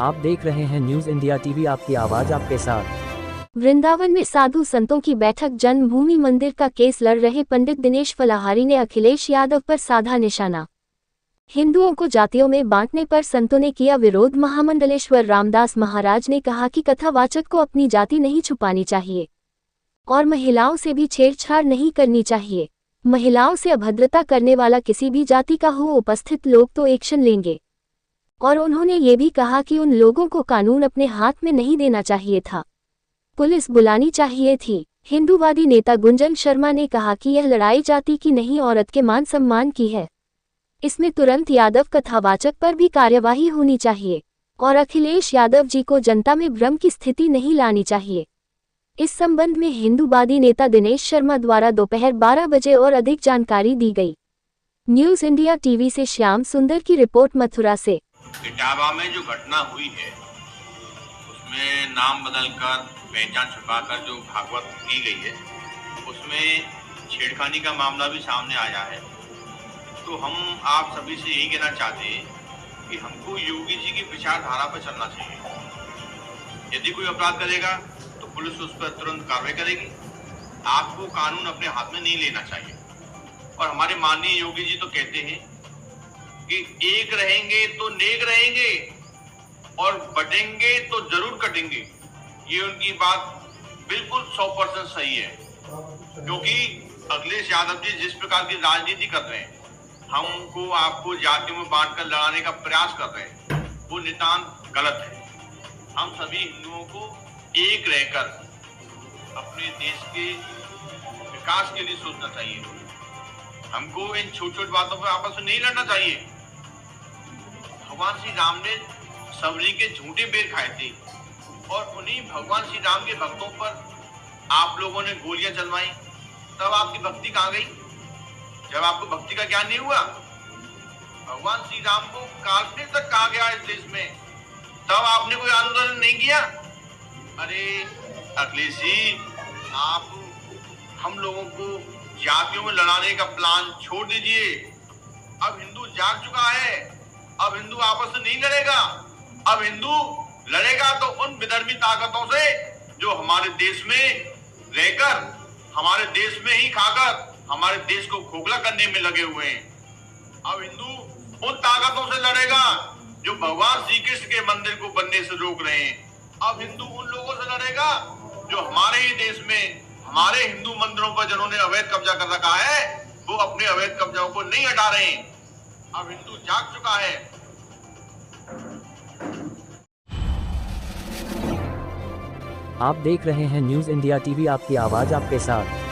आप देख रहे हैं न्यूज इंडिया टीवी, आपकी आवाज आपके साथ। वृंदावन में साधु संतों की बैठक। जन्मभूमि मंदिर का केस लड़ रहे पंडित दिनेश फलाहारी ने अखिलेश यादव पर साधा निशाना। हिंदुओं को जातियों में बांटने पर संतों ने किया विरोध। महामंडलेश्वर रामदास महाराज ने कहा कि कथावाचक को अपनी जाति नहीं छुपानी चाहिए और महिलाओं से भी छेड़छाड़ नहीं करनी चाहिए। महिलाओं से अभद्रता करने वाला किसी भी जाति का हो, उपस्थित लोग तो एक्शन लेंगे। और उन्होंने ये भी कहा कि उन लोगों को कानून अपने हाथ में नहीं देना चाहिए था, पुलिस बुलानी चाहिए थी। हिंदूवादी नेता गुंजन शर्मा ने कहा कि यह लड़ाई जाति की नहीं, औरत के मान सम्मान की है। इसमें तुरंत यादव कथावाचक पर भी कार्यवाही होनी चाहिए और अखिलेश यादव जी को जनता में भ्रम की स्थिति नहीं लानी चाहिए। इस संबंध में हिंदूवादी नेता दिनेश शर्मा द्वारा दोपहर 12 बजे और अधिक जानकारी दी गई। न्यूज इंडिया टीवी से श्याम सुंदर की रिपोर्ट, मथुरा से। इटावा में जो घटना हुई है उसमें नाम बदलकर पहचान छुपाकर जो भागवत की गई है, उसमें छेड़खानी का मामला भी सामने आया है। तो हम आप सभी से यही कहना चाहते हैं कि हमको योगी जी की विचारधारा पर चलना चाहिए। यदि कोई अपराध करेगा तो पुलिस उस पर तुरंत कार्रवाई करेगी। आपको कानून अपने हाथ में नहीं लेना चाहिए। और हमारे माननीय योगी जी तो कहते हैं कि एक रहेंगे तो नेक रहेंगे और बटेंगे तो जरूर कटेंगे। ये उनकी बात बिल्कुल 100% सही है, क्योंकि अखिलेश यादव जी जिस प्रकार की राजनीति कर रहे हैं, हमको आपको जातियों में बांटकर लड़ाने का प्रयास कर रहे हैं, वो नितांत गलत है। हम सभी हिंदुओं को एक रहकर अपने देश के विकास के लिए सोचना चाहिए। हमको इन छोटी छोटी बातों पर आपस में नहीं लड़ना चाहिए। भगवान श्री राम ने सबरी के झूठे बेर खाए थे और उन्हीं भगवान श्री राम के भक्तों पर आप लोगों ने गोलियां चलवाई। तब आपकी भक्ति कहाँ गई? जब आपको भक्ति का ज्ञान नहीं हुआ, भगवान श्री राम को काटने तक कहा गया इस देश में, तब आपने कोई आंदोलन नहीं किया। अरे अखिलेश जी, आप हम लोगों को जातियों में लड़ाने का प्लान छोड़ दीजिए। अब हिंदू जाग चुका है। अब हिंदू आपस में नहीं लड़ेगा। अब हिंदू लड़ेगा तो उन विधर्मी ताकतों से जो हमारे देश में रहकर, हमारे देश में ही खाकर हमारे देश को खोखला करने में लगे हुए हैं। अब हिंदू उन ताकतों से लड़ेगा जो भगवान श्री कृष्ण के मंदिर को बनने से रोक रहे हैं। अब हिंदू उन लोगों से लड़ेगा जो हमारे ही देश में हमारे हिंदू मंदिरों पर जिन्होंने अवैध कब्जा कर रखा है, वो अपने अवैध कब्जाओं को नहीं हटा रहे हैं। अब हिंदू जाग चुका है। आप देख रहे हैं न्यूज इंडिया टीवी, आपकी आवाज आपके साथ।